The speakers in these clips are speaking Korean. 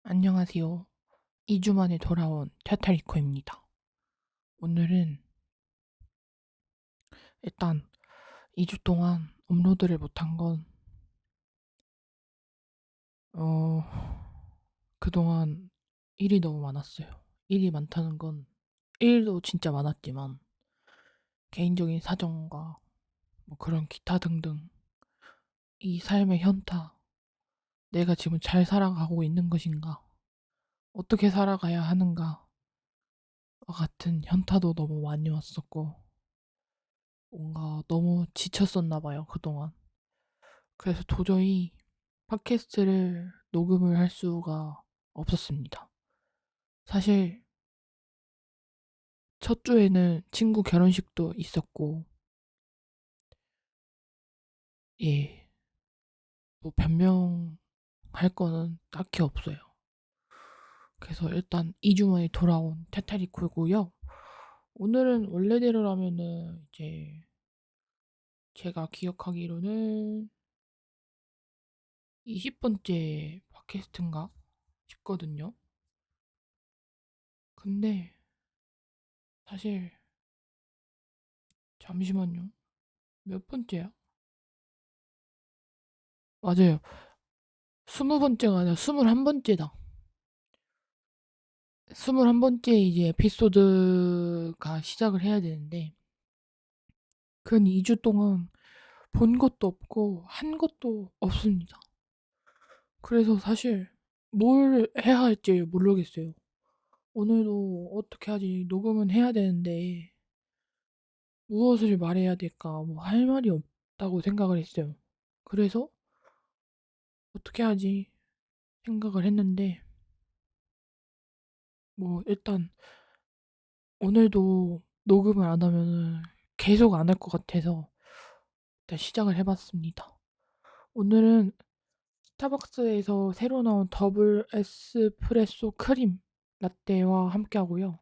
안녕하세요. 2주 만에 돌아온 테타리코입니다. 오늘은 일단 2주 동안 업로드를 못한 건, 어, 그동안 일이 너무 많았어요. 일이 많다는 건 일도 진짜 많았지만, 개인적인 사정과 뭐 그런 기타 등등, 이 삶의 현타, 내가 지금 잘 살아가고 있는 것인가, 어떻게 살아가야 하는가, 같은 현타도 너무 많이 왔었고, 뭔가 너무 지쳤었나 봐요, 그동안. 그래서 도저히 팟캐스트를 녹음을 할 수가 없었습니다. 사실 첫 주에는 친구 결혼식도 있었고, 예, 뭐 변명할 거는 딱히 없어요. 그래서 일단 2주 만에 돌아온 테타리코고요. 오늘은 원래대로라면은 이제 제가 기억하기로는 20번째 팟캐스트인가 싶거든요. 근데 사실 잠시만요. 몇 번째야? 맞아요. 20번째가 아니라 21번째다. 21번째 이제 에피소드가 시작을 해야 되는데, 근 2주 동안 본 것도 없고, 한 것도 없습니다. 그래서 사실 뭘 해야 할지 모르겠어요. 오늘도 어떻게 하지? 녹음은 해야 되는데, 무엇을 말해야 될까? 뭐 할 말이 없다고 생각을 했어요. 그래서 어떻게 하지? 생각을 했는데, 뭐 일단 오늘도 녹음을 안 하면은 계속 안 할 것 같아서 일단 시작을 해봤습니다. 오늘은 스타벅스에서 새로 나온 더블 에스프레소 크림 라떼와 함께 하고요.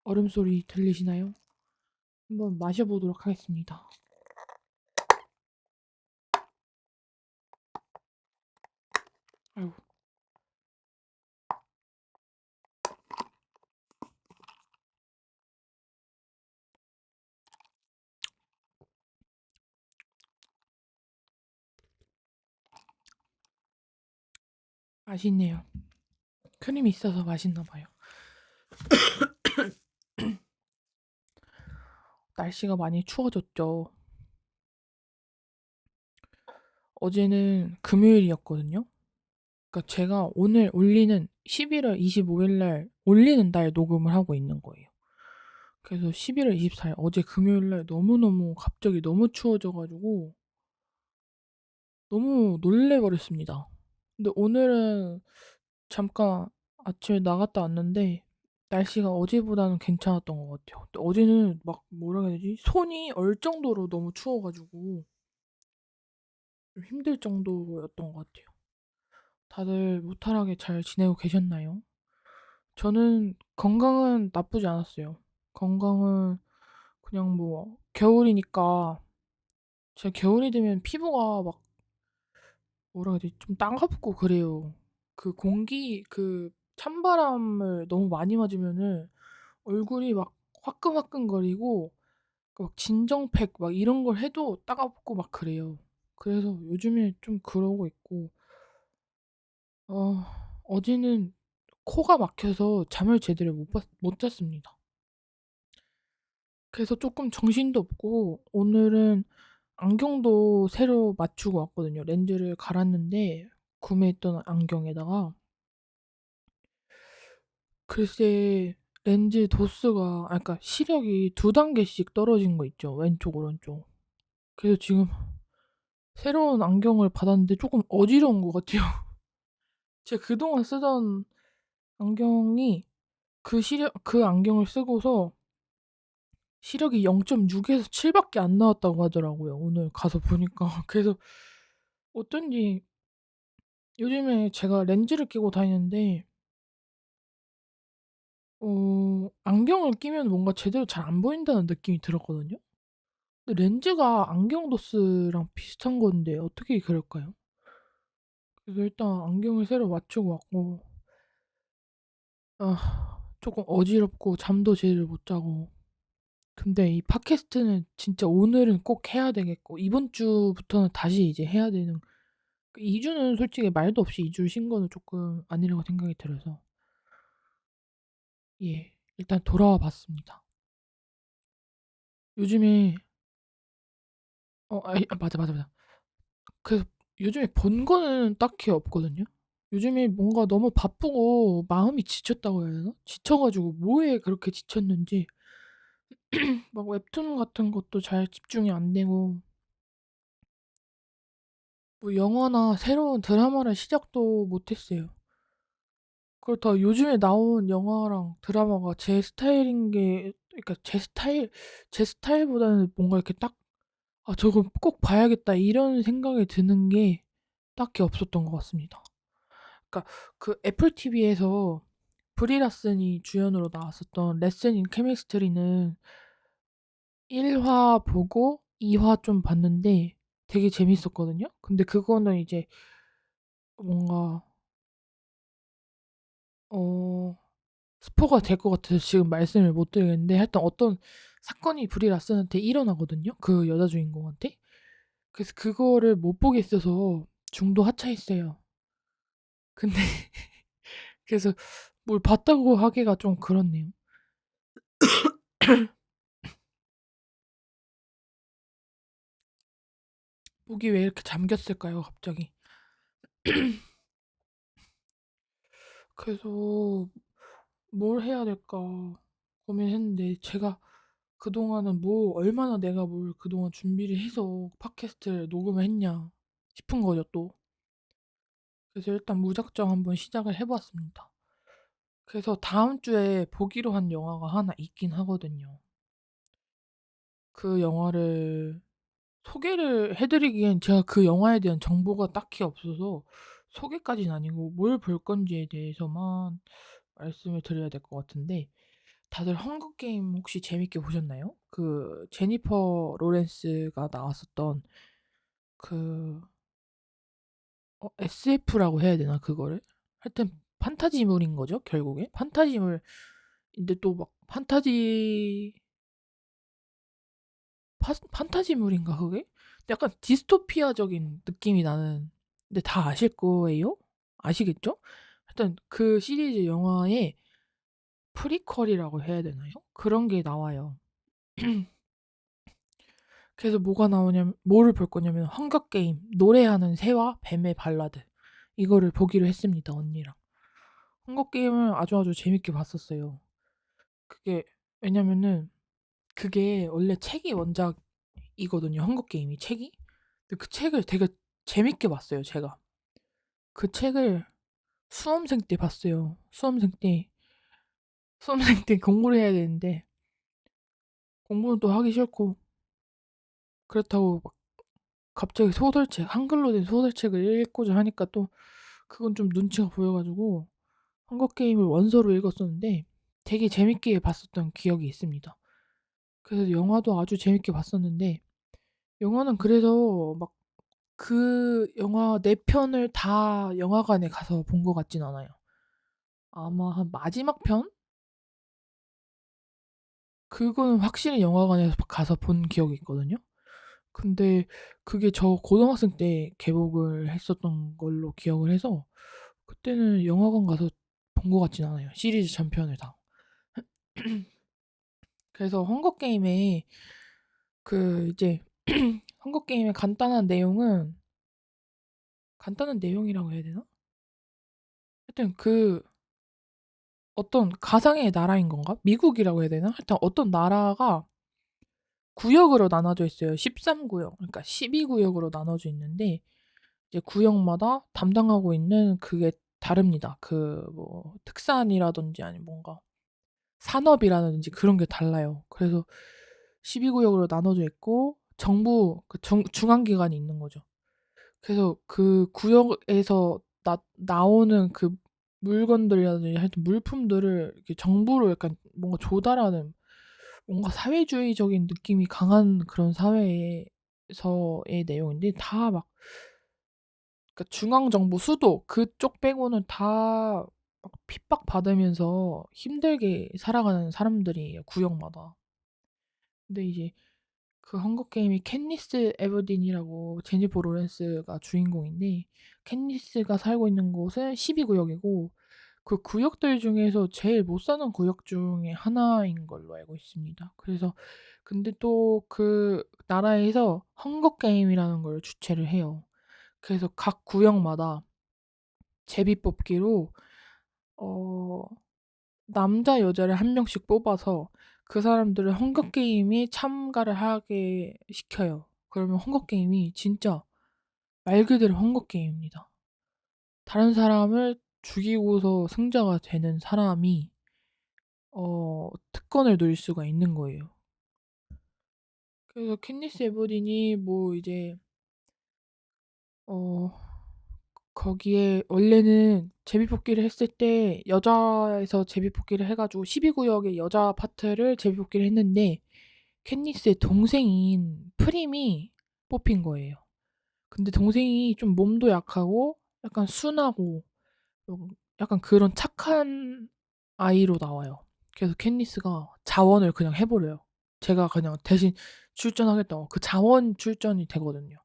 얼음 소리 들리시나요? 한번 마셔보도록 하겠습니다. 아이고, 맛있네요. 크림이 있어서 맛있나 봐요. 날씨가 많이 추워졌죠. 어제는 금요일이었거든요. 그러니까 제가 오늘 올리는 11월 25일 날 올리는 날 녹음을 하고 있는 거예요. 그래서 11월 24일 어제 금요일 날 너무너무 갑자기 너무 추워져 가지고 너무 놀래버렸습니다. 근데 오늘은 잠깐 아침에 나갔다 왔는데 날씨가 어제보다는 괜찮았던 것 같아요. 근데 어제는 막 뭐라 해야 되지? 손이 얼 정도로 너무 추워가지고 좀 힘들 정도였던 것 같아요. 다들 무탈하게 잘 지내고 계셨나요? 저는 건강은 나쁘지 않았어요. 건강은 그냥 뭐 겨울이니까 제가 겨울이 되면 피부가 막 뭐라 해야 되지? 좀 따갑고 그래요. 그 공기 그 찬바람을 너무 많이 맞으면은 얼굴이 막 화끈화끈거리고 막 진정팩 막 이런 걸 해도 따갑고 막 그래요. 그래서 요즘에 좀 그러고 있고 어 어제는 코가 막혀서 잠을 제대로 못 잤습니다. 그래서 조금 정신도 없고 오늘은 안경도 새로 맞추고 왔거든요. 렌즈를 갈았는데 구매했던 안경에다가 글쎄 렌즈 도수가 그러니까 시력이 2단계씩 떨어진 거 있죠. 왼쪽 오른쪽. 그래서 지금 새로운 안경을 받았는데 조금 어지러운 것 같아요. 제가 그동안 쓰던 안경이 그 안경을 쓰고서 시력이 0.6에서 7 밖에 안 나왔다고 하더라고요. 오늘 가서 보니까. 그래서 어쩐지 요즘에 제가 렌즈를 끼고 다니는데 안경을 끼면 뭔가 제대로 잘 안 보인다는 느낌이 들었거든요. 근데 렌즈가 안경 도수랑 비슷한 건데 어떻게 그럴까요? 그래서 일단 안경을 새로 맞추고 왔고 조금 어지럽고 잠도 제대로 못 자고. 근데 이 팟캐스트는 진짜 오늘은 꼭 해야 되겠고 이번 주부터는 다시 이제 해야 되는, 2 주는 솔직히 말도 없이 2 주를 쉰 거는 쪼끔 아니라고 생각이 들어서 예, 일단 돌아와 봤습니다. 요즘에 맞아, 맞아, 맞아. 그래서 요즘에 본 거는 딱히 없거든요. 요즘에 뭔가 너무 바쁘고 마음이 지쳤다고 해야 되나? 지쳐 가지고 뭐에 그렇게 지쳤는지 막 웹툰 같은 것도 잘 집중이 안 되고, 뭐 영화나 새로운 드라마를 시작도 못 했어요. 그렇다고 요즘에 나온 영화랑 드라마가 제 스타일인 게, 그러니까 제 스타일보다는 뭔가 이렇게 딱 '아 저거 꼭 봐야겠다.' 이런 생각이 드는 게 딱히 없었던 것 같습니다. 그러니까 그 애플 TV에서 브리 라슨이 주연으로 나왔었던 레슨 인 케미스트리는 1화 보고 2화 좀 봤는데 되게 재밌었거든요. 근데 그거는 이제 뭔가 어 스포가 될 것 같아서 지금 말씀을 못 드리겠는데, 하여튼 어떤 사건이 브리 라슨한테 일어나거든요, 그 여자 주인공한테. 그래서 그거를 못 보겠어서 중도 하차했어요. 근데 그래서 뭘 봤다고 하기가 좀 그렇네요. 목이 왜 이렇게 잠겼을까요, 갑자기? 그래서 뭘 해야 될까 고민했는데, 제가 그동안은 뭐 얼마나 내가 뭘 그동안 준비를 해서 팟캐스트를 녹음을 했냐 싶은 거죠, 또. 그래서 일단 무작정 한번 시작을 해 봤습니다. 그래서 다음 주에 보기로 한 영화가 하나 있긴 하거든요. 그 영화를 소개를 해 드리기엔 제가 그 영화에 대한 정보가 딱히 없어서 소개까지는 아니고 뭘 볼 건지에 대해서만 말씀을 드려야 될 것 같은데, 다들 헝거 게임 혹시 재밌게 보셨나요? 그 제니퍼 로렌스가 나왔었던 그 SF라고 해야 되나 그거를? 하여튼 판타지물인 거죠, 결국에. 판타지물인데 또 막 판타지물인가 그게? 약간 디스토피아적인 느낌이 나는, 근데 다 아실 거예요? 아시겠죠? 하여튼 그 시리즈 영화의 프리퀄이라고 해야 되나요? 그런 게 나와요. 그래서 뭐를 볼 거냐면 헝거 게임, 노래하는 새와 뱀의 발라드, 이거를 보기로 했습니다, 언니랑. 헝거 게임을 아주 재밌게 봤었어요. 그게 왜냐면은 그게 원래 책이 원작이거든요, 헝거 게임이 책이. 근데 그 책을 되게 재밌게 봤어요, 제가. 그 책을 수험생 때 봤어요. 수험생 때 공부를 해야 되는데 공부는 또 하기 싫고, 그렇다고 막 갑자기 한글로 된 소설책을 읽고자 하니까 또 그건 좀 눈치가 보여 가지고 헝거 게임을 원서로 읽었었는데 되게 재밌게 봤었던 기억이 있습니다. 그래서 영화도 아주 재밌게 봤었는데, 영화는 그래서 막 그 영화 4 편을 다 영화관에 가서 본 것 같진 않아요. 아마 한 마지막 편? 그거는 확실히 영화관에서 가서 본 기억이 있거든요. 근데 그게 저 고등학생 때 개봉을 했었던 걸로 기억을 해서 그때는 영화관 가서 본 것 같진 않아요, 시리즈 전편을 다. 그래서 이제 헝거 게임의 간단한 내용이라고 해야 되나? 하여튼 어떤 가상의 나라인 건가? 미국이라고 해야 되나? 하여튼 어떤 나라가 구역으로 나눠져 있어요. 13구역. 그러니까 12구역으로 나눠져 있는데 이제 구역마다 담당하고 있는 그게 다릅니다. 그 뭐 특산이라든지 아니면 뭔가 산업이라든지 그런 게 달라요. 그래서 12구역으로 나눠져 있고 정부 중앙 기관이 있는 거죠. 그래서 그 구역에서 나오는 그 물건들이라든지 하여튼 물품들을 이렇게 정부로 약간 뭔가 조달하는, 뭔가 사회주의적인 느낌이 강한 그런 사회에서의 내용인데, 다 막, 그러니까 중앙 정부 수도 그쪽 빼고는 다 막 핍박받으면서 힘들게 살아가는 사람들이에요, 구역마다. 근데 이제 그 헝거 게임이 캣니스 에버딘이라고 제니퍼 로렌스가 주인공인데, 캣니스가 살고 있는 곳은 12 구역이고 그 구역들 중에서 제일 못 사는 구역 중에 하나인 걸로 알고 있습니다. 그래서 근데 또 그 나라에서 헝거 게임이라는 걸 주최를 해요. 그래서 각 구역마다 제비뽑기로 어 남자 여자를 한 명씩 뽑아서 그 사람들을 헝거 게임에 참가를 하게 시켜요. 그러면 헝거 게임이 진짜 말 그대로 헝거 게임입니다. 다른 사람을 죽이고서 승자가 되는 사람이 특권을 누릴 수가 있는 거예요. 그래서 캣니스 에버딘이 뭐 이제 어 거기에 원래는 제비뽑기를 했을 때 여자에서 제비뽑기를 해 가지고 12 구역의 여자 파트를 제비뽑기를 했는데 캣니스의 동생인 프림이 뽑힌 거예요. 근데 동생이 좀 몸도 약하고 약간 순하고 약간 그런 착한 아이로 나와요. 그래서 캣니스가 자원을 그냥 해 버려요. 제가 그냥 대신 출전하겠다고. 그 자원 출전이 되거든요.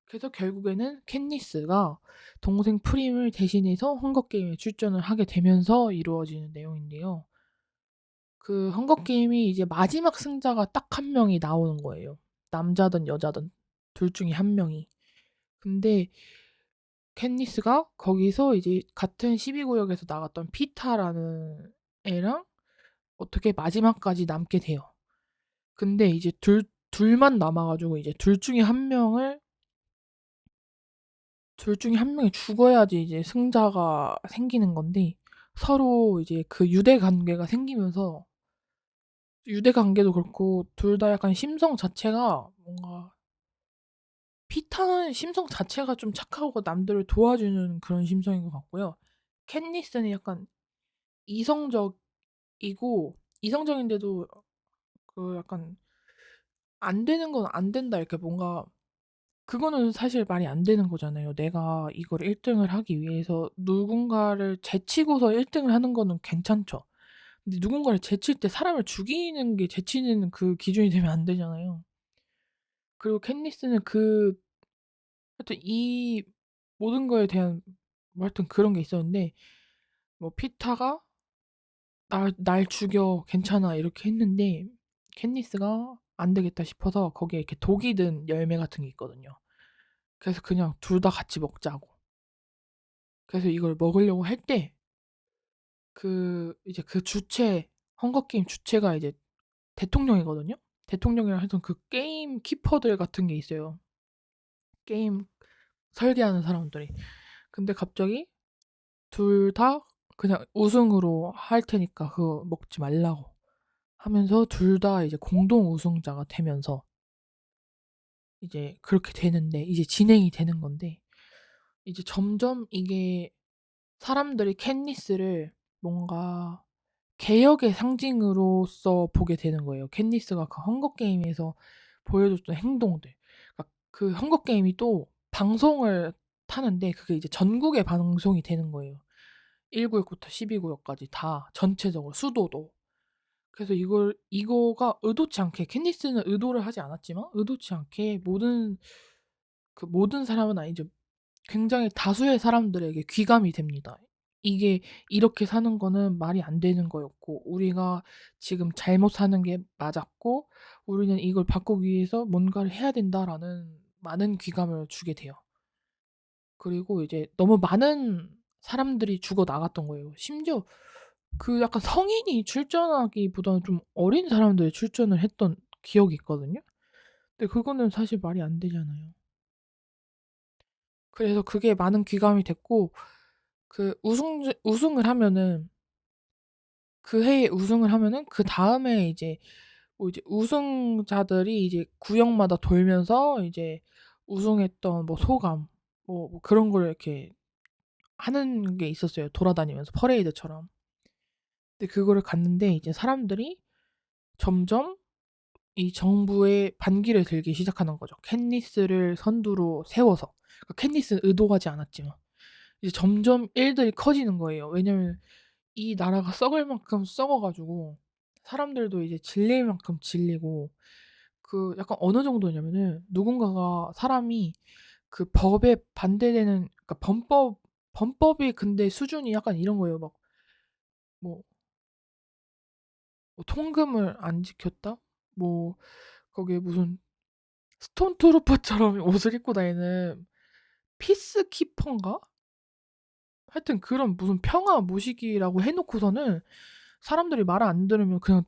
그래서 결국에는 캣니스가 동생 프림을 대신해서 헝거 게임에 출전을 하게 되면서 이루어지는 내용인데요. 그 헝거 게임이 이제 마지막 승자가 딱 한 명이 나오는 거예요. 남자든 여자든 둘 중에 한 명이. 근데 캣니스가 거기서 이제 같은 12 구역에서 나갔던 피타라는 애랑 어떻게 마지막까지 남게 돼요. 근데 이제 둘만 남아 가지고 이제 둘 중에 한 명이 죽어야지 이제 승자가 생기는 건데, 서로 이제 그 유대 관계가 생기면서 유대 관계도 그렇고 둘 다 약간 심성 자체가 뭔가, 피타는 심성 자체가 좀 착하고 남들을 도와주는 그런 심성인 것 같고요. 캣니스는 약간 이성적이고, 이성적인데도 그 약간 '안 되는 건 안 된다.' 이렇게 뭔가, 그거는 사실 말이 안 되는 거잖아요. 내가 이걸 1 등을 하기 위해서 누군가를 제치고서 1 등을 하는 거는 괜찮죠. 근데 누군가를 제칠 때 사람을 죽이는 게 제치는 그 기준이 되면 안 되잖아요. 그리고 캣니스는 하여튼 이 모든 거에 대한 뭐 하여튼 그런 게 있었는데, 뭐 피타가 날 죽여. 괜찮아." 이렇게 했는데 캣니스가 안 되겠다 싶어서 거기에 이렇게 독이 든 열매 같은 게 있거든요. 그래서 그냥 둘 다 같이 먹자고. 그래서 이걸 먹으려고 할 때 이제 그 헝거 게임 주체가 이제 대통령이거든요. 대통령이랑 하여튼 그 게임 키퍼들 같은 게 있어요. 게임 설계하는 사람들이. 근데 갑자기 둘 다 그냥 우승으로 할 테니까 그거 먹지 말라고 하면서 둘 다 이제 공동 우승자가 되면서 이제 그렇게 되는데, 이제 진행이 되는 건데, 이제 점점 이게 사람들이 캣니스를 뭔가 개혁의 상징으로서 보게 되는 거예요. 캣니스가 그 헝거 게임에서 보여줬던 행동들. 그러니까 그 헝거 게임이 또 방송을 타는데 그게 이제 전국에 방송이 되는 거예요. 1 구역부터 12 구역까지 다 전체적으로 수도도. 그래서 이거가 의도치 않게, 캣니스는 의도를 하지 않았지만 의도치 않게 모든 사람은 아니죠. 굉장히 다수의 사람들에게 귀감이 됩니다. 이게 이렇게 사는 거는 말이 안 되는 거였고, 우리가 지금 잘못 사는 게 맞았고, 우리는 이걸 바꾸기 위해서 뭔가를 해야 된다라는 많은 귀감을 주게 돼요. 그리고 이제 너무 많은 사람들이 죽어 나갔던 거예요. 심지어 그 약간 성인이 출전하기보다는 좀 어린 사람들이 출전을 했던 기억이 있거든요. 근데 그거는 사실 말이 안 되잖아요. 그래서 그게 많은 귀감이 됐고, 그 우승을 하면은, 그 해에 우승을 하면은 그다음에 이제 뭐 이제 우승자들이 이제 구역마다 돌면서 이제 우승했던 뭐 소감, 뭐 그런 걸 이렇게 하는 게 있었어요, 돌아다니면서 퍼레이드처럼. 근데 그거를 갔는데 이제 사람들이 점점 이 정부에 반기를 들기 시작하는 거죠. 캣니스를 선두로 세워서. 그러니까 캣니스는 의도하지 않았지만. 이제 점점 일들이 커지는 거예요. 왜냐면 이 나라가 썩을 만큼 썩어 가지고 사람들도 이제 질릴 만큼 질리고, 그 약간 어느 정도냐면은 누군가가 사람이 그 법에 반대되는, 그러니까 범법이 근데 수준이 약간 이런 거예요. 막 뭐 통금을 안 지켰다? 뭐 거기에 무슨 스톤트루퍼처럼 옷을 입고 다니는 피스키퍼인가? 하여튼 그런 무슨 평화 모시기라고 해 놓고서는 사람들이 말을 안 들으면 그냥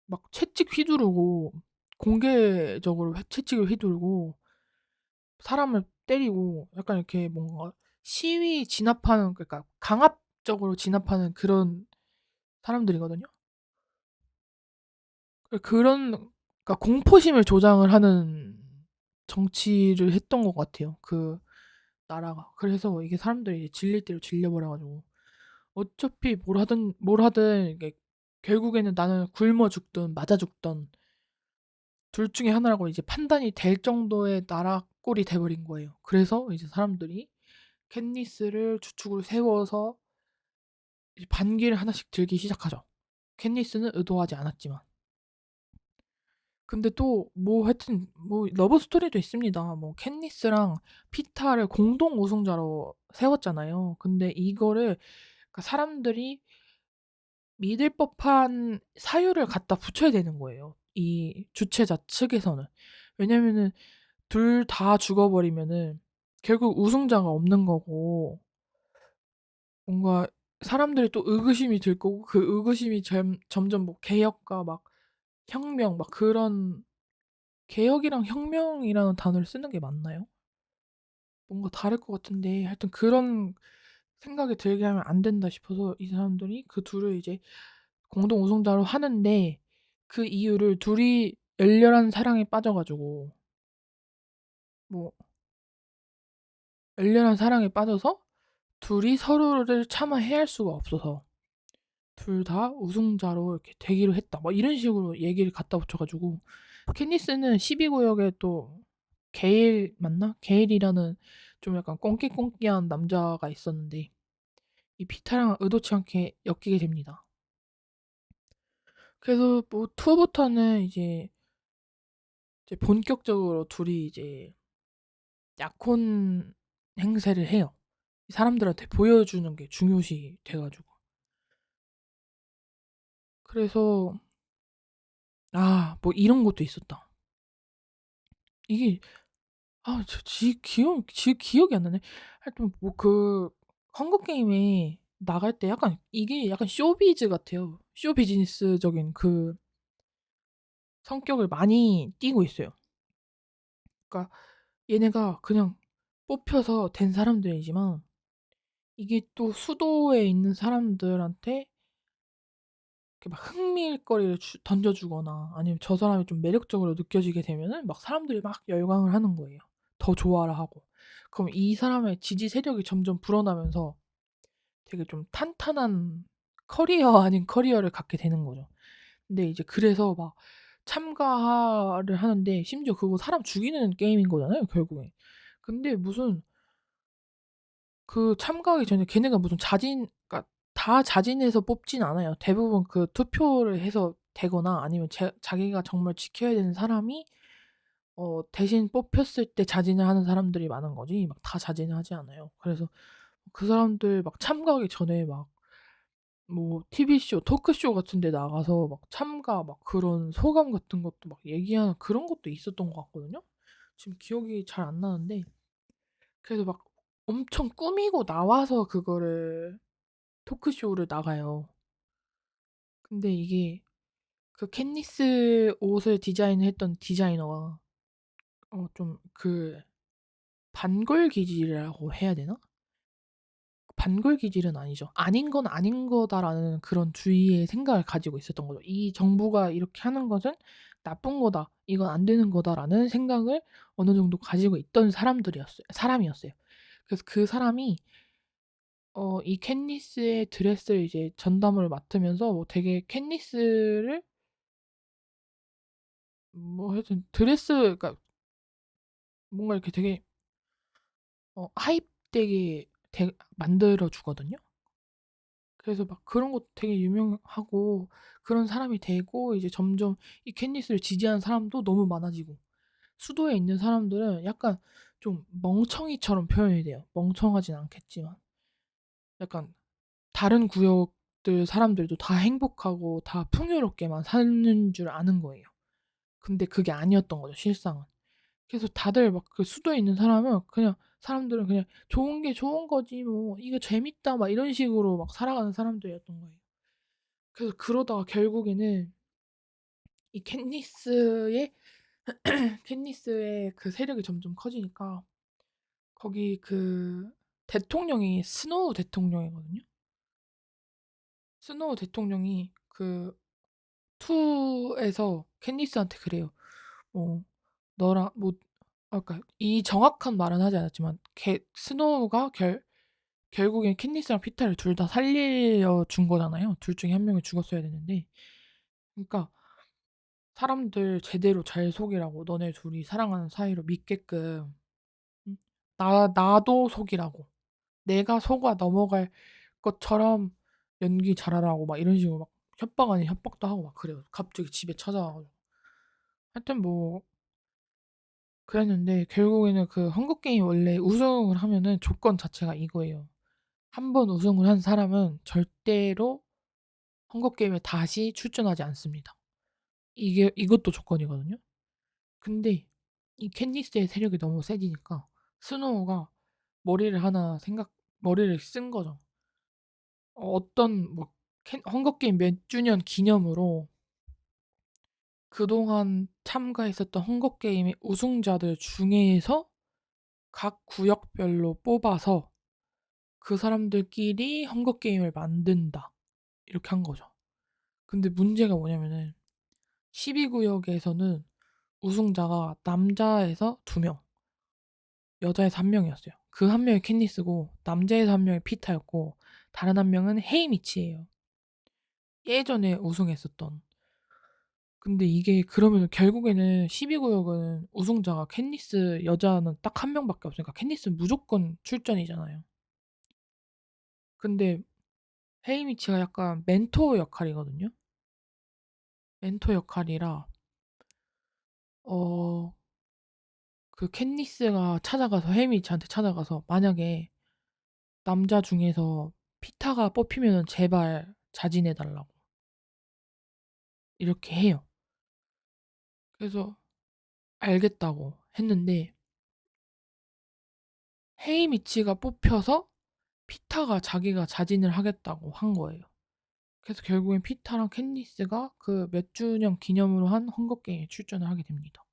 막 채찍 휘두르고, 공개적으로 채찍을 휘두르고 사람을 때리고, 약간 이렇게 뭔가 시위 진압하는, 그러니까 강압적으로 진압하는 그런 사람들이거든요. 그런, 그러니까 공포심을 조장을 하는 정치를 했던 것 같아요, 그 나라가. 그래서 이게 사람들이 이제 질릴 대로 질려버려 가지고 어차피 뭘 하든 이게 결국에는 나는 굶어 죽든 맞아 죽든 둘 중에 하나라고 이제 판단이 될 정도의 나라 꼴이 돼 버린 거예요. 그래서 이제 사람들이 캣니스를 주축으로 세워서 이제 반기를 하나씩 들기 시작하죠. 캣니스는 의도하지 않았지만. 근데 또 뭐 하여튼 뭐 러브 스토리도 있습니다. 뭐 캣니스랑 피타를 공동 우승자로 세웠잖아요. 근데 이거를, 그러니까 사람들이 믿을 법한 사유를 갖다 붙여야 되는 거예요, 이 주최자 측에서는. 왜냐면은 둘 다 죽어버리면은 결국 우승자가 없는 거고, 뭔가 사람들이 또 의구심이 들 거고, 그 의구심이 점점 뭐 개혁과 막 혁명 막 그런, 개혁이랑 혁명이라는 단어를 쓰는 게 맞나요? 뭔가 다를 것 같은데 하여튼 그런 생각이 들게 하면 안 된다 싶어서 이 사람들이 그 둘을 이제 공동 우승자로 하는데, 그 이유를 둘이 열렬한 사랑에 빠져 가지고, 뭐 열렬한 사랑에 빠져서 둘이 서로를 차마 해할 수가 없어서 둘 다 우승자로 이렇게 되기로 했다, 뭐 이런 식으로 얘기를 갖다 붙여 가지고. 캣니스는 12구역에 또 게일 맞나? 게일이라는 좀 약간 꽁끼꽁끼한 남자가 있었는데 이 피타랑 의도치 않게 엮이게 됩니다. 그래서 뭐 2부터는 이제 본격적으로 둘이 이제 약혼 행세를 해요. 사람들한테 보여주는 게 중요시 돼 가지고. 그래서 뭐 이런 것도 있었다. 이게 기억이 안 나네. 하여튼 뭐 그 헝거 게임에 나갈 때 약간 이게 약간 쇼비즈 같아요. 쇼 비즈니스적인 그 성격을 많이 띠고 있어요. 그러니까 얘네가 그냥 뽑혀서 된 사람들이지만 이게 또 수도에 있는 사람들한테 이렇게 막 흥미일거리를 던져 주거나 아니면 저 사람이 좀 매력적으로 느껴지게 되면은 막 사람들이 막 열광을 하는 거예요. 더 좋아를 하고. 그럼 이 사람의 지지 세력이 점점 불어나면서 되게 좀 탄탄한 커리어 아닌 커리어를 갖게 되는 거죠. 근데 이제 그래서 막 참가를 하는데, 심지어 그거 사람 죽이는 게임인 거잖아요, 결국에. 근데 무슨 그 참가하기 전에 걔네가 무슨 그러니까 다 자진해서 뽑진 않아요. 대부분 그 투표를 해서 되거나 아니면 자기가 정말 지켜야 되는 사람이 대신 뽑혔을 때 자진을 하는 사람들이 많은 거지 막 다 자진을 하지 않아요. 그래서 그 사람들 막 참가하기 전에 막 뭐 TV쇼, 토크쇼 같은 데 나가서 막 참가 막 그런 소감 같은 것도 막 얘기하는 그런 것도 있었던 것 같거든요. 지금 기억이 잘 안 나는데, 그래서 막 엄청 꾸미고 나와서 그거를 토크쇼를 나가요. 근데 이게 그 캣니스 옷을 디자인했던 디자이너가 좀 그 반골 기질이라고 해야 되나? 반골 기질은 아니죠. '아닌 건 아닌 거다.'라는 그런 주의의 생각을 가지고 있었던 거죠. '이 정부가 이렇게 하는 것은 나쁜 거다. 이건 안 되는 거다.'라는 생각을 어느 정도 가지고 있던 사람이었어요. 그래서 그 사람이 이 캣니스의 드레스를 이제 전담을 맡으면서 뭐 되게 캣니스를 뭐 하여튼 드레스, 그러니까 뭔가 이렇게 되게 하입되게 만들어 주거든요. 그래서 막 그런 것도 되게 유명하고 그런 사람이 되고 이제 점점 이 캣니스를 지지하는 사람도 너무 많아지고 수도에 있는 사람들은 약간 좀 멍청이처럼 표현이 돼요. 멍청하진 않겠지만 약간 다른 구역들 사람들도 다 행복하고 다 풍요롭게만 사는 줄 아는 거예요. 근데 그게 아니었던 거죠, 실상은. 그래서 다들 막 그 수도에 있는 사람은 그냥 사람들은 그냥 '좋은 게 좋은 거지 뭐. 이거 재밌다.' 막 이런 식으로 막 살아가는 사람들이었던 거예요. 그래서 그러다가 결국에는 이 캣니스의 그 세력이 점점 커지니까 거기 그 대통령이 스노우 대통령이거든요. 스노우 대통령이 그 2에서 캣니스한테 그래요. 뭐 너랑 뭐 그러니까 이 정확한 말은 하지 않았지만 스노우가 결국엔 캣니스랑 피터를 둘 다 살려준 거잖아요. 둘 중에 한 명이 죽었어야 되는데. 그러니까 사람들 제대로 잘 속이라고 너네 둘이 사랑하는 사이로 믿게끔 음 나도 속이라고. 내가 속아 넘어갈 것처럼 연기 잘하라고 막 이런 식으로 막 협박 아닌 협박도 하고 막 그래요. 갑자기 집에 찾아와 가지고. 하여튼 뭐 그랬는데 결국에는 그 헝거 게임 원래 우승을 하면은 조건 자체가 이거예요. 한 번 우승을 한 사람은 절대로 헝거 게임에 다시 출전하지 않습니다. 이것도 조건이거든요. 근데 이 캔디스의 세력이 너무 세지니까 스노우가 머리를 하나 생각 머리를 쓴 거죠. 어떤 뭐 헝거 게임 몇 주년 기념으로 그동안 참가했었던 헝거 게임의 우승자들 중에서 각 구역별로 뽑아서 그 사람들끼리 헝거 게임을 만든다. 이렇게 한 거죠. 근데 문제가 뭐냐면은 12구역에서는 우승자가 남자에서 2명, 여자에서 1명이었어요. 그 한 명이 캔디스고 남자에서 한 명이 피타였고 다른 한 명은 헤이미치예요. 예전에 우승했었던. 근데 이게 그러면 결국에는 12구역은 우승자가 캔디스 여자는 딱 한 명밖에 없으니까 캔디스는 무조건 출전이잖아요. 근데 헤이미치가 약간 멘토 역할이거든요. 멘토 역할이라 어 그 캔디스가 찾아가서 헤이미치한테 찾아가서 만약에 남자 중에서 피타가 뽑히면은 제발 자진해 달라고 이렇게 해요. 그래서 알겠다고 했는데 헤이미치가 뽑혀서 피타가 자기가 자진을 하겠다고 한 거예요. 그래서 결국엔 피타랑 캔디스가 그 몇 주년 기념으로 한 헝거 게임에 출전을 하게 됩니다.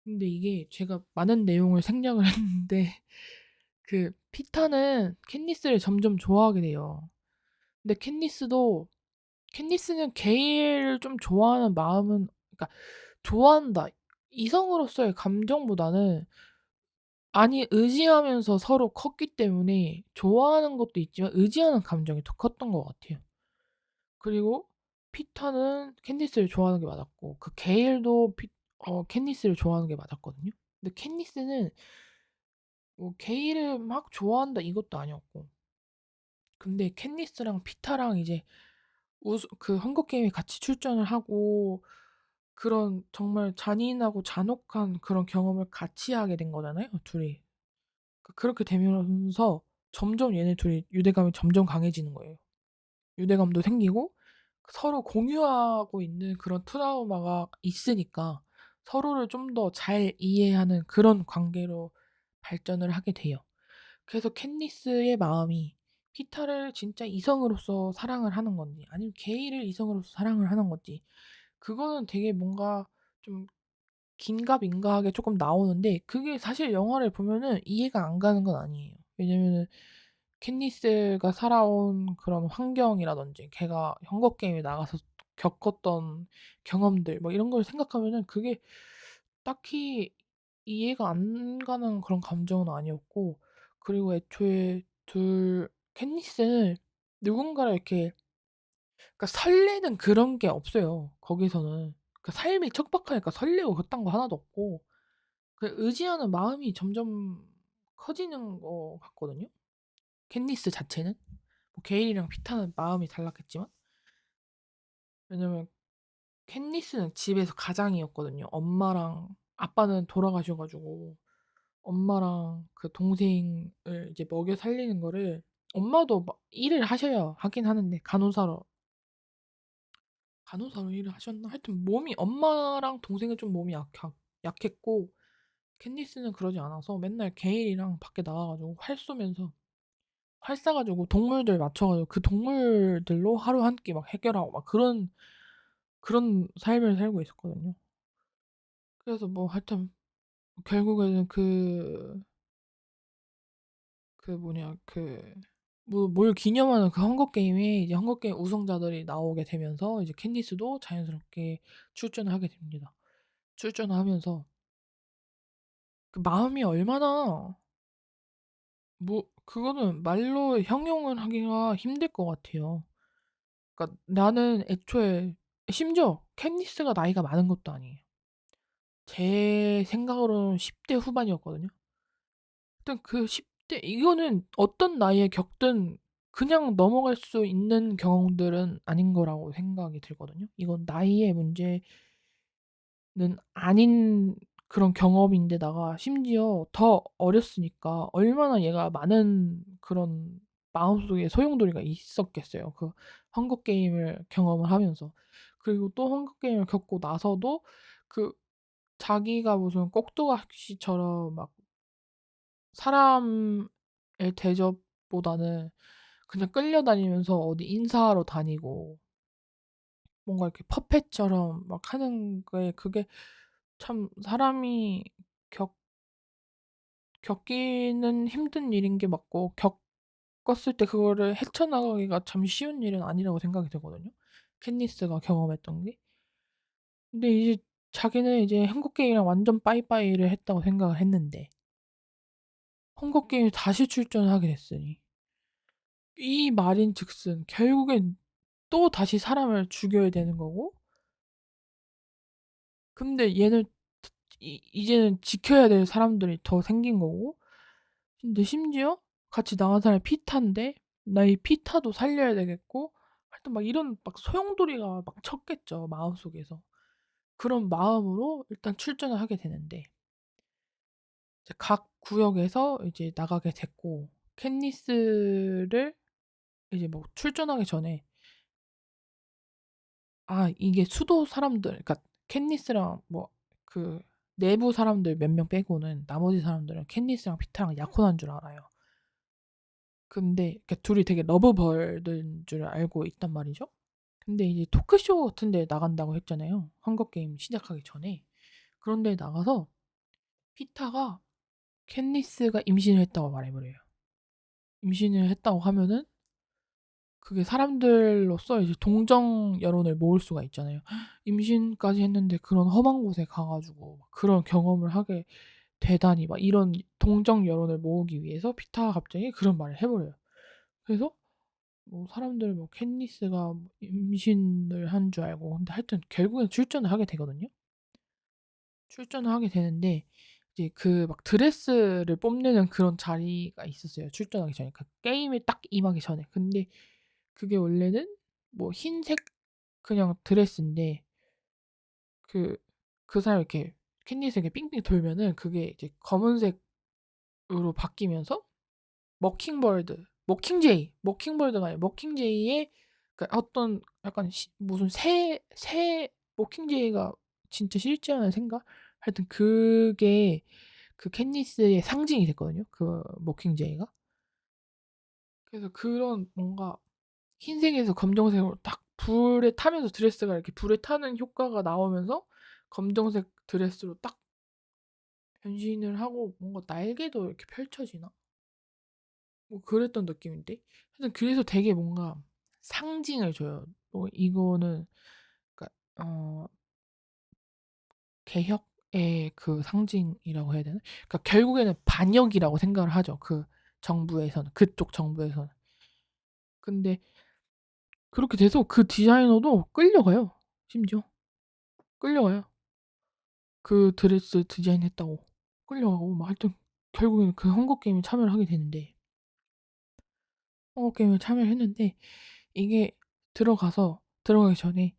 근데 이게 제가 많은 내용을 생략을 했는데 그 피타는 캔디스를 점점 좋아하게 돼요. 근데 캔디스는 게이를 좀 좋아하는 마음은 그러니까 좋아한다. 이성으로서의 감정보다는 많이 의지하면서 서로 컸기 때문에 좋아하는 것도 있지만 의지하는 감정이 더 컸던 것 같아요. 그리고 피터는 캔디스를 좋아하는 게 맞았고 그 게일도 캔디스를 좋아하는 게 맞았거든요. 근데 캔디스는 뭐 게일을 막 좋아한다 이것도 아니었고 근데 캔디스랑 피터랑 이제 그 헝거 게임에 같이 출전을 하고 그런 정말 잔인하고 잔혹한 그런 경험을 같이 하게 된 거잖아요, 둘이. 그렇게 되면서 점점 얘네 둘이 유대감이 점점 강해지는 거예요. 유대감도 생기고 서로 공유하고 있는 그런 트라우마가 있으니까 서로를 좀 더 잘 이해하는 그런 관계로 발전을 하게 돼요. 그래서 캔디스의 마음이 피터를 진짜 이성으로서 사랑을 하는 건지 아니면 게이를 이성으로서 사랑을 하는 건지 그거는 되게 뭔가 좀 긴가민가하게 쪼끔 나오는데 그게 사실 영화를 보면은 이해가 안 가는 건 아니에요. 왜냐면은 캔디스가 살아온 그런 환경이라든지 걔가 헝거 게임에 나가서 겪었던 경험들 뭐 이런 걸 생각하면은 그게 딱히 이해가 안 가는 그런 감정은 아니었고 그리고 애초에 캔디스는 누군가를 이렇게 그러니까 설레는 그런 게 없어요 거기서는. 그 삶이 척박하니까 설레고 그딴 거 하나도 없고 그 의지하는 마음이 점점 커지는 것 같거든요. 캔니스 자체는. 뭐 게일이랑 피타는 마음이 달랐겠지만. 왜냐면 캔니스는 집에서 가장이었거든요. 엄마랑 아빠는 돌아가셔 가지고 엄마랑 그 동생을 이제 먹여 살리는 거를, 엄마도 막 일을 하셔야 하긴 하는데 간호사로 일을 하셨나? 하여튼 몸이, 엄마랑 동생은 좀 몸이 약했고 캔디스는 그러지 않아서 맨날 게일이랑 밖에 나가 가지고 활 쏴 가지고 동물들 맞춰 가지고 그 동물들로 하루 한 끼 막 해결하고 막 그런 삶을 살고 있었거든요. 그래서 뭐 하여튼 결국에는 그 뭐냐 뭐 뭘 기념하는 그 헝거 게임에 이제 헝거 게임 우승자들이 나오게 되면서 이제 캔디스도 자연스럽게 출전을 하게 됩니다. 출전을 하면서 그 마음이 얼마나, 뭐 그거는 말로 형용을 하기가 힘들 것 같아요. 그러니까 나는 애초에, 심지어 캔디스가 나이가 많은 것도 아니에요. 제 생각으로는 10대 후반이었거든요. 하여튼 그 10대, 이거는 어떤 나이에 겪든 그냥 넘어갈 수 있는 경험들은 아닌 거라고 생각이 들거든요. 이건 나이의 문제는 아닌 그런 경험인데다가 심지어 더 어렸으니까 얼마나 얘가 많은 그런 마음속에 소용돌이가 있었겠어요. 그 헝거 게임을 경험을 하면서. 그리고 또 헝거 게임을 겪고 나서도 그 자기가 무슨 꼭두각시처럼 막 사람의 대접보다는 그냥 끌려다니면서 어디 인사하러 다니고 뭔가 이렇게 퍼펫처럼 막 하는 게, 그게 참 사람이 겪 겪기는 힘든 일인 게 맞고, 겪었을 때 그거를 헤쳐나가기가 참 쉬운 일은 아니라고 생각이 되거든요, 캣니스가 경험했던 게. 근데 이제 자기는 이제 한국 게임이랑 완전 빠이빠이를 했다고 생각을 했는데 헝거 게임에 다시 출전을 하게 됐으니, 이 말인즉슨 결국엔 또다시 사람을 죽여야 되는 거고, 근데 얘는 이제는 지켜야 될 사람들이 더 생긴 거고, 근데 심지어 같이 나간 사람이 피타인데 나 이 피타도 살려야 되겠고, 하여튼 막 이런 막 소용돌이가 막 쳤겠죠, 마음속에서. 그런 마음으로 일단 출전을 하게 되는데 이제 각 구역에서 이제 나가게 됐고, 캣니스를 이제 뭐 출전하기 전에, 이게 수도 사람들, 그러니까 캣니스랑 뭐 그 내부 사람들 몇 명 빼고는 나머지 사람들은 캣니스랑 피타랑 약혼한 줄 알아요. 근데 그러니까 둘이 되게 러브버드인 줄 알고 있단 말이죠. 근데 이제 토크쇼 같은 데 나간다고 했잖아요, 헝거 게임 시작하기 전에. 그런 데 나가서 피타가 캣니스가 임신을 했다고 말해 버려요. 임신을 했다고 하면은 그게 사람들로서 이제 동정 여론을 모을 수가 있잖아요. 임신까지 했는데 그런 험한 곳에 가 가지고 막 그런 경험을 하게 되다니, 막 이런 동정 여론을 모으기 위해서 피타가 갑자기 그런 말을 해 버려요. 그래서 뭐 사람들 뭐 캣니스가 뭐 임신을 한 줄 알고, 근데 하여튼 결국엔 출전을 하게 되거든요. 출전을 하게 되는데 이제 그 막 드레스를 뽐내는 그런 자리가 있었어요, 출전하기 전에. 그 게임에 딱 임하기 전에. 근데 그게 원래는 뭐 흰색 그냥 드레스인데, 그 사람이 이렇게 캔디스 이렇게 삥삥 돌면은 그게 이제 검은색으로 바뀌면서 머킹제이가 아니라 머킹제이의 그 어떤 약간 무슨 새 머킹제이가 진짜 실제 하는 새인가? 하여튼 그게 그 캣니스의 상징이 됐거든요, 그 머킹제이가. 그래서 그런 뭔가 흰색에서 검정색으로 딱 불에 타면서 드레스가 이렇게 불에 타는 효과가 나오면서 검정색 드레스로 딱 변신을 하고 뭔가 날개도 이렇게 펼쳐지나? 뭐 그랬던 느낌인데. 하여튼 그래서 되게 뭔가 상징을 줘요. 뭐 이거는 그러니까 개혁의 그 상징이라고 해야 되나? 그러니까 결국에는 반역이라고 생각을 하죠, 그 정부에서는, 그쪽 정부에서는. 근데 그렇게 돼서 그 디자이너도 끌려가요, 심지어. 끌려가요. 그 드레스 디자인했다고 끌려가고 막 하여튼 결국에는 그 헝거 게임에 참여를 하게 되는데, 게임에 참여를 했는데 이게 들어가기 전에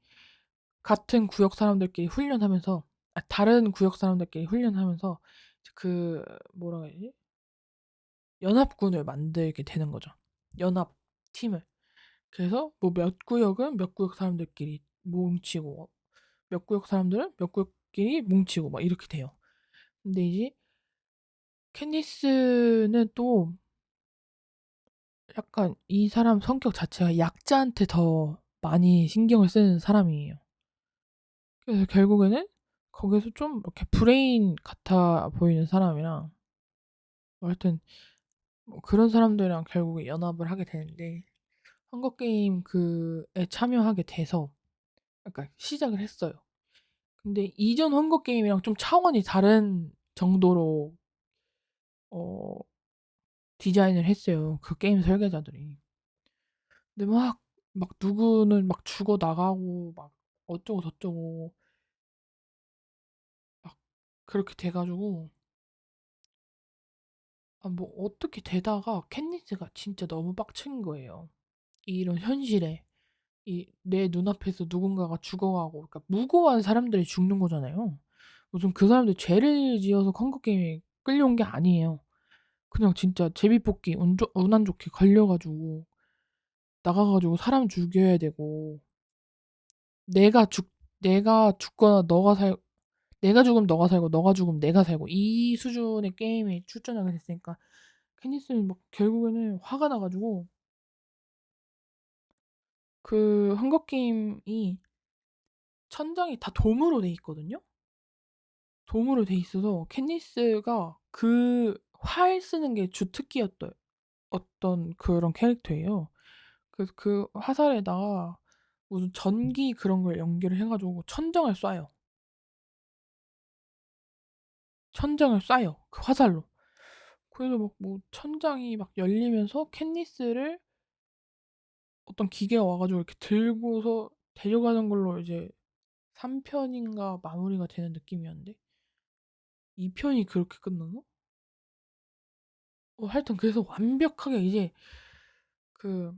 같은 구역 사람들끼리 훈련하면서, 다른 구역 사람들끼리 훈련하면서 그 뭐라 해야 되지? 연합군을 만들게 되는 거죠. 연합팀을. 그래서 뭐 몇 구역은 몇 구역 사람들끼리 뭉치고 몇 구역 사람들은 몇 구역끼리 뭉치고 막 이렇게 돼요. 근데 이제 캔디스는 또 약간 이 사람 성격 자체가 약자한테 더 많이 신경을 쓰는 사람이에요. 그래서 결국에는 거기서 좀 이렇게 브레인 같아 보이는 사람이랑, 뭐 하여튼 뭐 그런 사람들이랑 결국에 연합을 하게 되는데, 헝거 게임 그에 참여하게 돼서 약간 시작을 했어요. 근데 이전 헝거 게임이랑 좀 차원이 다른 정도로 어 디자인을 했어요, 그 게임 설계자들이. 근데 막 누구는 막 죽어 나가고 막 어쩌고 저쩌고 막 그렇게 돼 가지고, 뭐 어떻게 되다가 캣니스가 진짜 너무 빡친 거예요, 이런 현실에. 이 내 눈앞에서 누군가가 죽어가고, 그러니까 무고한 사람들이 죽는 거잖아요. 무슨 그 사람들 죄를 지어서 헝거 게임에 끌려온 게 아니에요. 그냥 진짜 제비뽑기 운 안 좋게 걸려 가지고 나가 가지고 사람 죽여야 되고, 내가 죽 내가 죽거나 너가 살 내가 죽으면 너가 살고 너가 죽으면 내가 살고, 이 수준의 게임에 출전하게 됐으니까 캐니스는 막 결국에는 화가 나 가지고, 그 헝거 게임이 천장이 다 돔으로 돼 있거든요. 돔으로 돼 있어서 캣니스가 그 활 쓰는 게 주특기였던 어떤 그런 캐릭터예요. 그래서 그 화살에다가 무슨 전기 그런 걸 연결을 해 가지고 천장을 쏴요. 천장을 쏴요, 그 화살로. 그래서 막 뭐 천장이 막 열리면서 캣니스를 어떤 기계가 와 가지고 이렇게 들고서 데려가는 걸로 이제 3 편인가 마무리가 되는 느낌이었는데, 2 편이 그렇게 끝났나? 하여튼 그래서 완벽하게 이제 그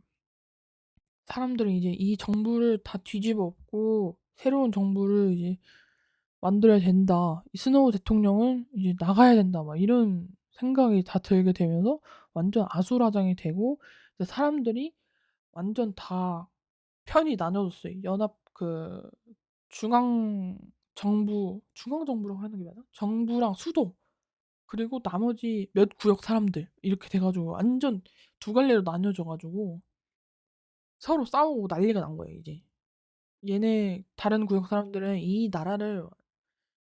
사람들이 이제 이 정부를 다 뒤집어 엎고 새로운 정부를 이제 만들어야 된다, 이 스노우 대통령은 이제 나가야 된다, 막 이런 생각이 다 들게 되면서 완전 아수라장이 되고, 이제 사람들이 완전 다 편이 나눠졌어요. 연합 중앙 정부라고 하는 게 맞나? 정부랑 수도, 그리고 나머지 몇 구역 사람들, 이렇게 돼 가지고 완전 두 갈래로 나뉘어져 가지고 서로 싸우고 난리가 난 거예요, 이제. 얘네 다른 구역 사람들은 "이 나라를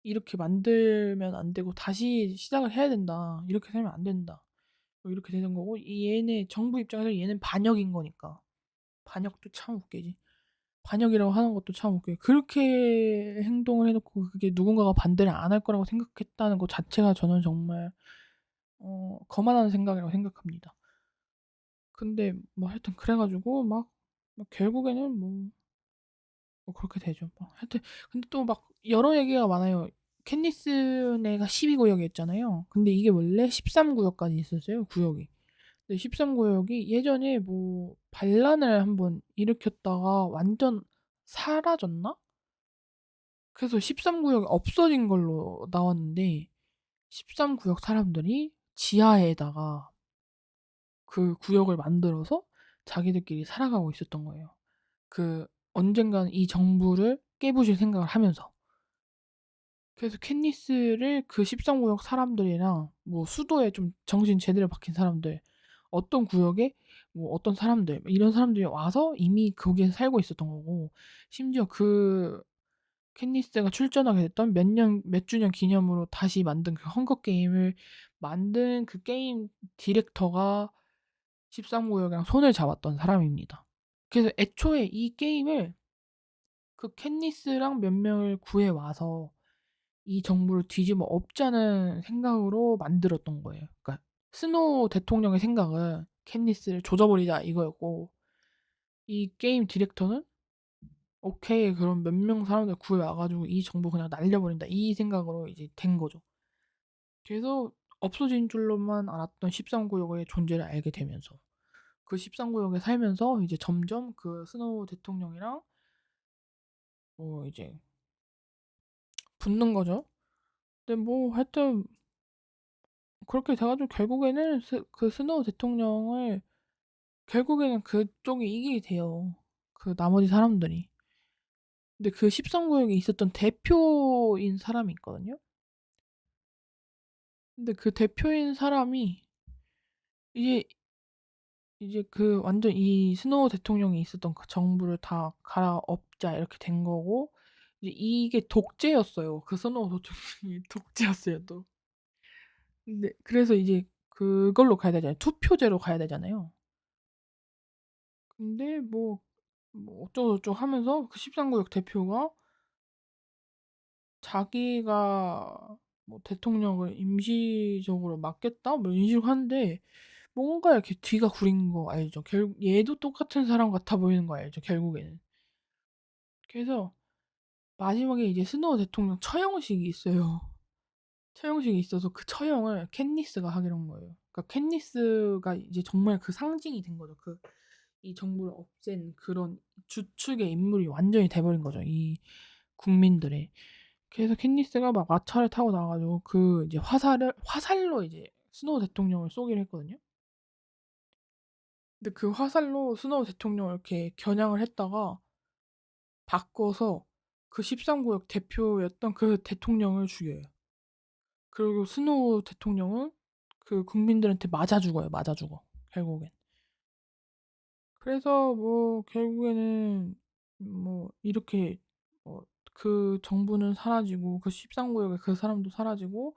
이렇게 만들면 안 되고 다시 시작을 해야 된다. 이렇게 살면 안 된다." 뭐 이렇게 되는 거고, 이 얘네 정부 입장에서 얘는 반역인 거니까. 반역도 참 웃기지. 반역이라고 하는 것도 참 웃겨요. 그렇게 행동을 해 놓고 그게 누군가가 반대를 안 할 거라고 생각했다는 거 자체가 저는 정말 거만한 생각이라고 생각합니다. 근데 뭐 하여튼 그래 가지고 막 결국에는 뭐 그렇게 되죠. 뭐 하여튼 근데 또 막 여러 얘기가 많아요. 캣니스네가 12 구역이었잖아요. 근데 이게 원래 13 구역까지 있었어요, 구역이. 근데 13 구역이 예전에 뭐 반란을 한번 일으켰다가 완전 사라졌나? 그래서 13 구역이 없어진 걸로 나왔는데, 13 구역 사람들이 지하에다가 그 구역을 만들어서 자기들끼리 살아가고 있었던 거예요. 언젠가는 이 정부를 깨부실 생각을 하면서. 그래서 캣니스를 그 13 구역 사람들이랑 뭐 수도에 좀 정신 제대로 박힌 사람들, 어떤 구역에 뭐 어떤 사람들, 이런 사람들이 와서 이미 거기에 살고 있었던 거고, 심지어 그 캣니스가 출전하게 됐던 몇 주년 기념으로 다시 만든 그 헝거 게임을 만든 그 게임 디렉터가 13 구역이랑 손을 잡았던 사람입니다. 그래서 애초에 이 게임을 그 캣니스랑 몇 명을 구해 와서 이 정부를 뒤집어 엎자는 생각으로 만들었던 거예요. 그러니까 스노우 대통령의 생각은 '캣니스를 조져 버리자.' 이거였고, 이 게임 디렉터는 '오케이. 그럼 몇 명 사람들 구해 와 가지고 이 정부 그냥 날려 버린다.' 이 생각으로 이제 된 거죠. 그래서 없어진 줄로만 알았던 13 구역의 존재를 알게 되면서 그 13구역에 살면서 이제 점점 그 스노우 대통령이랑 뭐 이제 붙는 거죠. 근데 뭐 하여튼 그렇게 돼 가지고 결국에는 그 스노우 대통령을 결국에는 그쪽이 이기게 돼요, 그 나머지 사람들이. 근데 그 13구역에 있었던 대표인 사람이 있거든요. 근데 그 대표인 사람이 이제 그 완전 이 스노우 대통령이 있었던 그 정부를 다 갈아엎자 이렇게 된 거고, 이제 이게 독재였어요. 그 스노우 대통령이 독재였어요, 또. 근데 그래서 이제 그걸로 가야 되잖아요. 투표제로 가야 되잖아요. 근데 뭐 어쩌고저쩌고 하면서 그 13구역 대표가 자기가 뭐 대통령을 임시적으로 맡겠다 뭐 이런 식으로 하는데, 뭔가 이렇게 뒤가 구린 거 알죠? 결국 얘도 똑같은 사람 같아 보이는 거 알죠, 결국에는. 그래서 마지막에 이제 스노우 대통령 처형식이 있어요. 처형식이 있어서 그 처형을 캣니스가 하기로 한 거예요. 그러니까 캣니스가 이제 정말 그 상징이 된 거죠. 이 정부를 없앤 그런 주축의 인물이 완전히 돼버린 거죠, 이 국민들의. 그래서 캣니스가 막 마차를 타고 나가지고 그 이제 화살로 이제 스노우 대통령을 쏘기로 했거든요. 근데 그 화살로 스노우 대통령을 이렇게 겨냥을 했다가 바꿔서 그 13구역 대표였던 그 대통령을 죽여요. 그리고 스노우 대통령은 그 국민들한테 맞아 죽어요. 맞아 죽어, 결국엔. 그래서 뭐 결국에는 뭐 이렇게 그 정부는 사라지고 그 13구역의 그 사람도 사라지고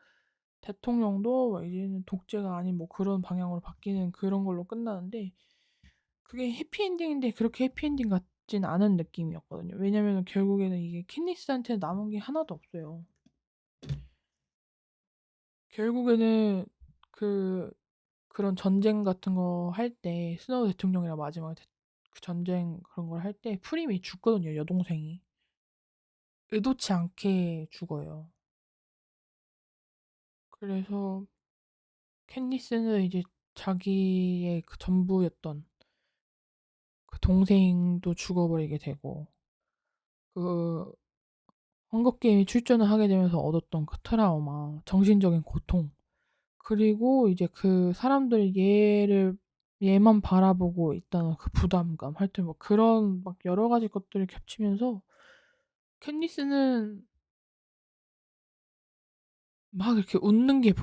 대통령도 이제는 독재가 아닌 뭐 그런 방향으로 바뀌는 그런 걸로 끝나는데, 그게 해피엔딩인데 그렇게 해피엔딩 같진 않은 느낌이었거든요. 왜냐면 결국에는 이게 캣니스한테 남은 게 하나도 없어요. 결국에는 그런 전쟁 같은 거 할 때 스노우 대통령이랑 마지막에 그 전쟁 그런 걸 할 때 프림이 죽거든요, 여동생이. 의도치 않게 죽어요. 그래서 캣니스는 이제 자기의 그 전부였던 그 동생도 죽어버리게 되고, 그 헝거게임에 출전을 하게 되면서 얻었던 그 트라우마, 정신적인 고통, 그리고 이제 그 사람들이 얘만 바라보고 있다는 그 부담감, 하여튼 뭐 그런 막 여러 가지 것들이 겹치면서 캣니스는 막 이렇게 웃는 게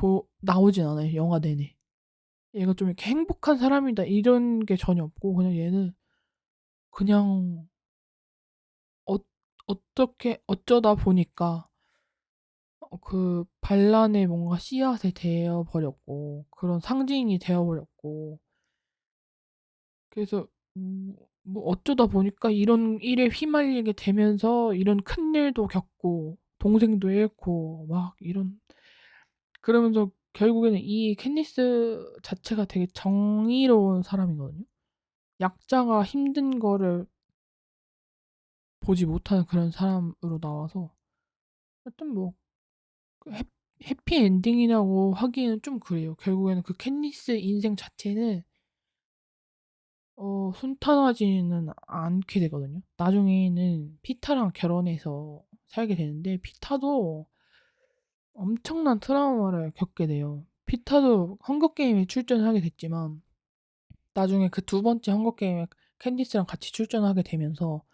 나오진 않아요, 영화 내내. 얘가 좀 이렇게 행복한 사람이다 이런 게 전혀 없고, 그냥 얘는 그냥 어 어떻게 어쩌다 보니까 그 반란의 뭔가 씨앗이 되어 버렸고 그런 상징이 되어 버렸고, 그래서 뭐 어쩌다 보니까 이런 일에 휘말리게 되면서 이런 큰일도 겪고 동생도 잃고 막 이런, 그러면서 결국에는 이 캣니스 자체가 되게 정의로운 사람이거든요. 약자가 힘든 거를 보지 못하는 그런 사람으로 나와서 하여튼 뭐 그 해피엔딩이라고 하기에는 좀 그래요. 결국에는 그 캣니스 인생 자체는 순탄하지는 않게 되거든요. 나중에는 피터랑 결혼해서 살게 되는데 피터도 엄청난 트라우마를 겪게 돼요. 피터도 헝거 게임에 출전하게 됐지만 나중에 그 두 번째 헝거 게임에 캔디스랑 같이 출전하게 되면서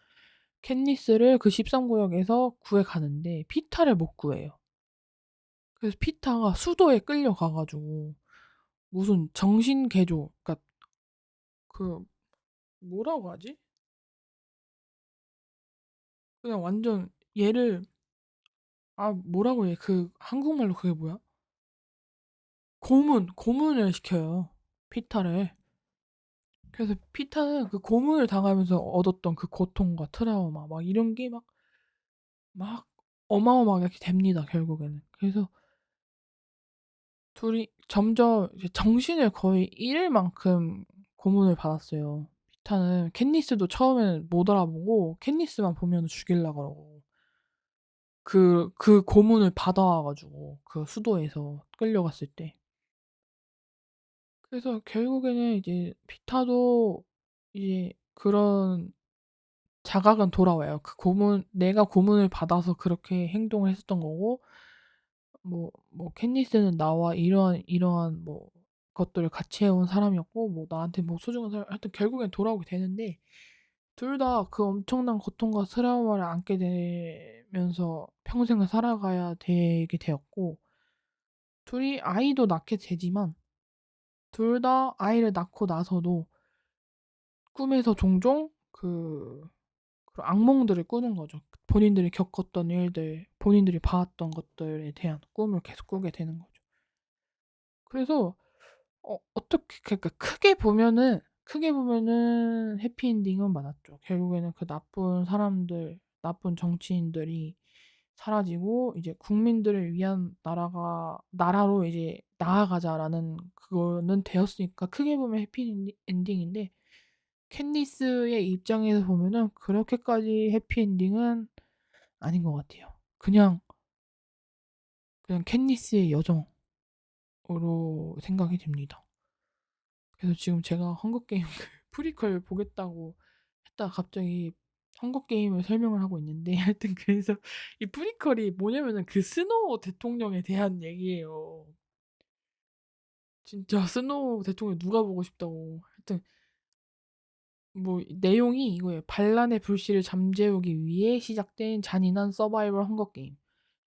캔디스를 그 13구역에서 구해 가는데 피터를 못 구해요. 그래서 피터가 수도에 끌려가 가지고 무슨 정신 개조, 그러니까 그 뭐라고 하지? 그냥 완전 얘를, 뭐라고 해? 그 한국말로 그게 뭐야? 고문을 시켜요, 피터를. 그래서 피터는 그 고문을 당하면서 얻었던 그 고통과 트라우마 막 이런 게 막 어마어마하게 됩니다, 결국에는. 그래서 둘이 점점 이제 정신을 거의 잃을 만큼 고문을 받았어요. 피터는 캣니스도 처음에는 못 알아보고 캣니스만 보면은 죽일라 그러고, 그 고문을 받아와 가지고 그 수도에서 끌려갔을 때. 그래서 결국에는 이제 피타도 이제 그런 자각은 돌아와요. 그 고문 내가 고문을 받아서 그렇게 행동을 했었던 거고 캔디스는 나와 이러한 것들을 같이 해온 사람이었고 나한테 소중한 사람 하여튼 결국엔 돌아오게 되는데 둘 다 그 엄청난 고통과 트라우마를 안게 되면서 평생을 살아가야 되게 되었고 둘이 아이도 낳게 되지만 둘 다 아이를 낳고 나서도 꿈에서 종종 그런 악몽들을 꾸는 거죠. 본인들이 겪었던 일들, 본인들이 봐왔던 것들에 대한 꿈을 계속 꾸게 되는 거죠. 그래서 어떻게 그러니까 크게 보면은 해피엔딩은 맞았죠. 결국에는 그 나쁜 사람들, 나쁜 정치인들이 사라지고 이제 국민들을 위한 나라로 이제 나아가자라는 그거는 되었으니까 크게 보면 해피엔딩인데 캔디스의 입장에서 보면은 그렇게까지 해피엔딩은 아닌 것 같아요. 그냥 캔디스의 여정으로 생각이 됩니다. 그래서 지금 제가 헝거게임 그 프리퀄 보겠다고 했다가 갑자기 헝거게임을 설명을 하고 있는데 하여튼 그래서 이 프리퀄이 뭐냐면은 그 스노우 대통령에 대한 얘기예요. 진짜 스노우 대통령 누가 보고 싶다고. 하여튼 내용이 이거예요. 반란의 불씨를 잠재우기 위해 시작된 잔인한 서바이벌 헝거게임.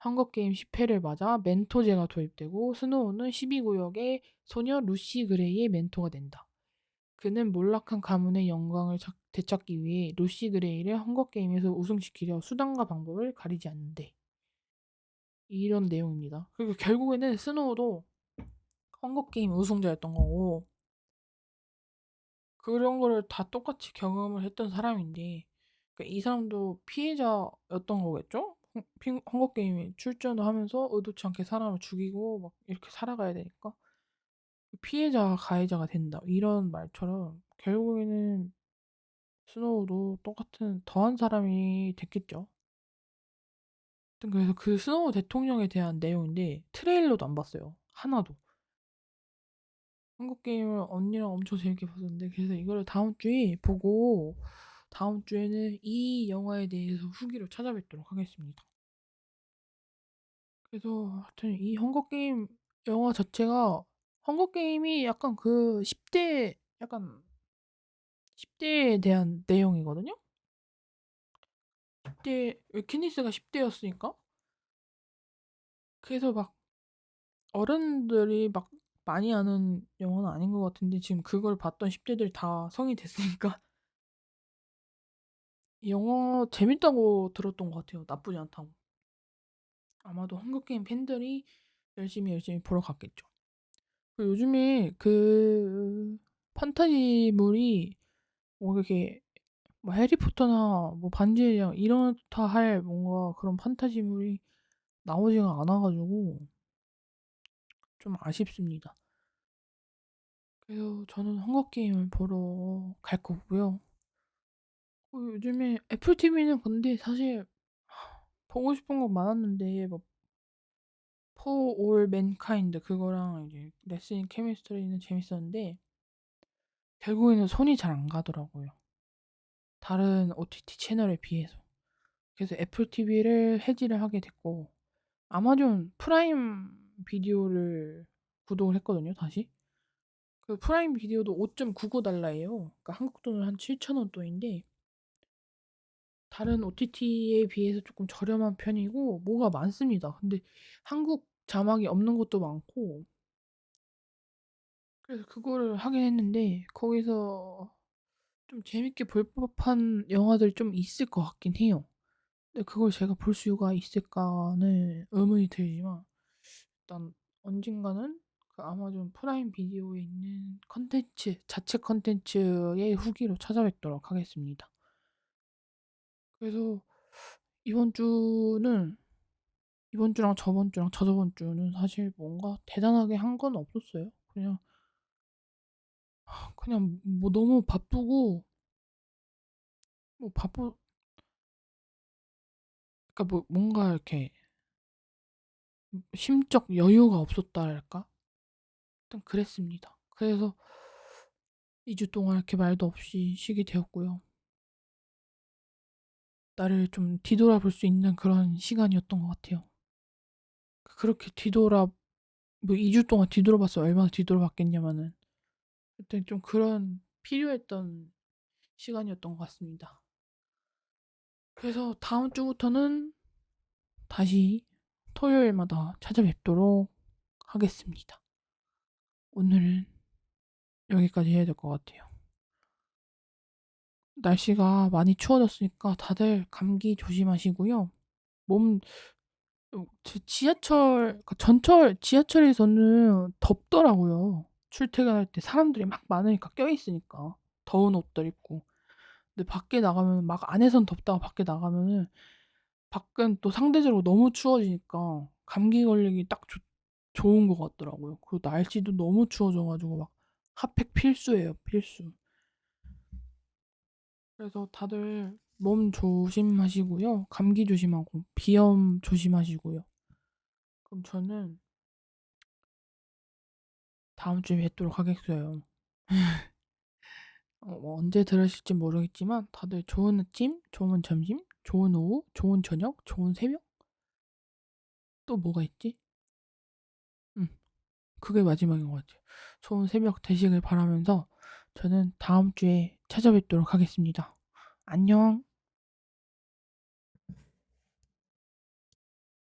헝거게임 10회를 맞아 멘토제가 도입되고 스노우는 12구역의 소녀 루시 그레이의 멘토가 된다. 그는 몰락한 가문의 영광을 되찾기 위해 루시 그레이를 헝거게임에서 우승시키려 수단과 방법을 가리지 않는데 이런 내용입니다. 그리고 결국에는 스노우도 헝거게임 우승자였던 거고 그런 거를 다 똑같이 경험을 했던 사람인데 그러니까 이 사람도 피해자였던 거겠죠? 헝거게임에 출전을 하면서 의도치 않게 사람을 죽이고 막 이렇게 살아가야 되니까 피해자가 가해자가 된다 이런 말처럼 결국에는 스노우도 똑같은 더한 사람이 됐겠죠. 하여튼 그래서 그 스노우 대통령에 대한 내용인데 트레일러도 안 봤어요. 하나도. 한국 게임을 언니랑 엄청 재밌게 봤었는데 그래서 이거를 다음 주에 보고 다음 주에는 이 영화에 대해서 후기로 찾아뵙도록 하겠습니다. 그래서 하여튼 이 헝거 게임 영화 자체가 헝거 게임이 약간 그 10대 약간 10대에 대한 내용이거든요. 10대 키니스가 10대였으니까 그래서 막 어른들이 막 많이 아는 영화는 아닌 것 같은데 지금 그걸 봤던 10대들 다 성이 됐으니까 이 영화 재밌다고 들었던 것 같아요. 나쁘지 않다고. 아마도 헝거게임 팬들이 열심히 보러 갔겠죠. 그리고 요즘에 그 판타지물이 이렇게 해리포터나 반지의 제왕 이렇다 할 뭔가 그런 판타지물이 나오지가 않아가지고 좀 아쉽습니다. 그래서 저는 헝거게임을 보러 갈 거고요. 요즘에 애플 TV는 근데 사실 보고 싶은 거 많았는데 For All Mankind 그거랑 이제 레슬링 케미스트리는 재밌었는데 결국에는 손이 잘 안 가더라고요. 다른 OTT 채널에 비해서. 그래서 애플 TV를 해지를 하게 됐고 아마존 프라임 비디오를 구독을 했거든요, 다시. 그 프라임 비디오도 5.99달러예요. 그러니까 한국 돈으로 한 7,000원 돈인데 다른 OTT에 비해서 조금 저렴한 편이고 뭐가 많습니다. 근데 한국 자막이 없는 것도 많고 그래서 그거를 하긴 했는데 거기서 좀 재밌게 볼 법한 영화들이 좀 있을 것 같긴 해요. 근데 그걸 제가 볼 수가 있을까는 의문이 들지만 일단 언젠가는 그 아마존 프라임 비디오에 있는 자체 컨텐츠의 후기로 찾아뵙도록 하겠습니다. 그래서 이번 주는 이번 주랑 저번 주랑 저저번 주는 사실 뭔가 대단하게 한 건 없었어요. 그냥 너무 바쁘고 뭐 바쁘 그러니까 뭔가 이렇게 심적 여유가 없었다 할까? 일단 그랬습니다. 그래서 2주 동안 이렇게 말도 없이 쉬게 되었고요. 나를 좀 뒤돌아볼 수 있는 그런 시간이었던 것 같아요. 그렇게 뭐 2주 동안 뒤돌아봤어요. 얼마나 뒤돌아봤겠냐마는. 하여튼 좀 그런 필요했던 시간이었던 것 같습니다. 그래서 다음 주부터는 다시 토요일마다 찾아뵙도록 하겠습니다. 오늘은 여기까지 해야 될 것 같아요. 날씨가 많이 추워졌으니까 다들 감기 조심하시고요. 몸 지하철에서는 덥더라고요. 출퇴근할 때 사람들이 막 많으니까 껴있으니까 더운 옷들 입고. 근데 밖에 나가면 막 안에선 덥다가 밖에 나가면은 밖은 또 상대적으로 너무 추워지니까 감기 걸리기 딱 좋은 것 같더라고요. 그리고 날씨도 너무 추워져가지고 막 핫팩 필수예요, 필수. 그래서 다들 몸 조심하시고요. 감기 조심하고 비염 조심하시고요. 그럼 저는 다음 주에 뵙도록 하겠어요. 뭐 언제 들으실지 모르겠지만 다들 좋은 아침, 좋은 점심, 좋은 오후, 좋은 저녁, 좋은 새벽? 또 뭐가 있지? 음, 그게 마지막인 것 같아요. 좋은 새벽 되시길 바라면서 저는 다음 주에 찾아뵙도록 하겠습니다. 안녕.